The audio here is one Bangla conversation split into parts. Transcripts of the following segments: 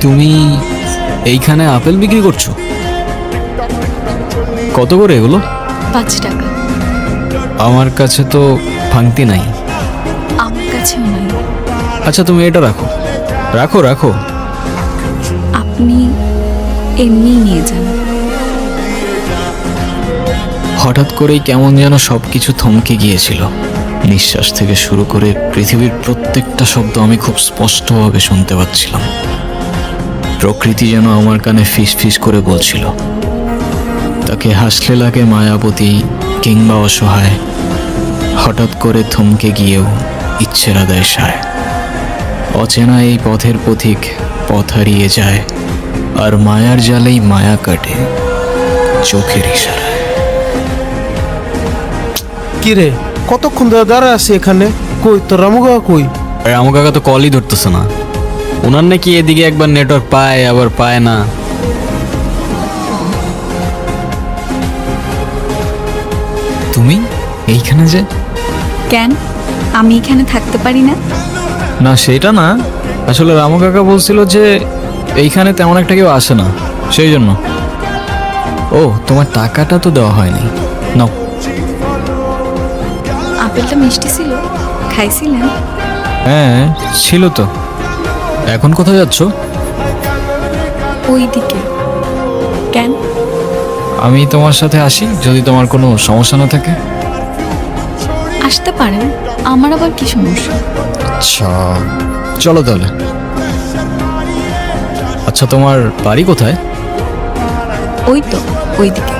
তুমি এইখানে আপেল বিক্রি করছো? কত করে এগুলো? 5 টাকা। আমার কাছে তো ভাঙতি নাই। আমার কাছেও নাই। আচ্ছা তুমি এটা রাখো রাখো রাখো। আপনি এমনি নিয়ে যান। হঠাৎ করেই কেমন যেন সবকিছু থমকে গিয়েছিল। নিঃশ্বাস থেকে শুরু করে পৃথিবীর প্রত্যেকটা শব্দ আমি খুব স্পষ্টভাবে শুনতে পাচ্ছিলাম। প্রকৃতি যেন আমার কানে ফিস ফিস করে বলছিল, তাকে হাসলে লাগে মায়াবতী কিংবা অসহায়, হঠাৎ করে থমকে গিয়েও ইচ্ছের আদায় সায়। অচেনা এই পথের পথিক পথ হারিয়ে যায়, আর মায়ার জালেই মায়া কাটে চোখের ইশারায়। কি রে, কতক্ষণ ধরে দাঁড়া আছি এখানে? কই তোর রামু কাকা কই? রামু কাকা তো কলই ধরতেছে না। ওনার নাকি এদিকে একবার নেটওয়ার্ক পায় আবার পায় না। তুমি এইখানে যে? কেন আমি এখানে থাকতে পারি না? না সেটা না, আসলে রামু কাকা বলছিল যে এইখানে তেমন একটা কেউ আসে না, সেই জন্য। ও তোমার টাকাটা তো দেওয়া হয়নি, নাও। আপেলটা মিষ্টি ছিল, খাইছিলেন? হ্যাঁ ছিল তো। এখন কোথায় যাচ্ছ? ওই দিকে। কেন? আমি তোমার সাথে আসি যদি তোমার কোনো সমস্যা না থাকে। আসতে পারেন, আমার আবার কি সমস্যা? আচ্ছা চলো তাহলে। আচ্ছা তোমার বাড়ি কোথায়? ওই তো ওইদিকে।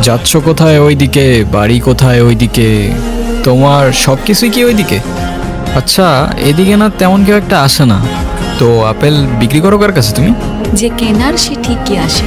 যাচ্ছ কোথায় ওইদিকে, বাড়ি কোথায় ওইদিকে, তোমার সব কিছুই কি ওইদিকে? আচ্ছা এদিকে না তেমন কেউ একটা আসে না তো, আপেল বিক্রি করো কার কাছে তুমি? যে কেনার সে ঠিকই আসে।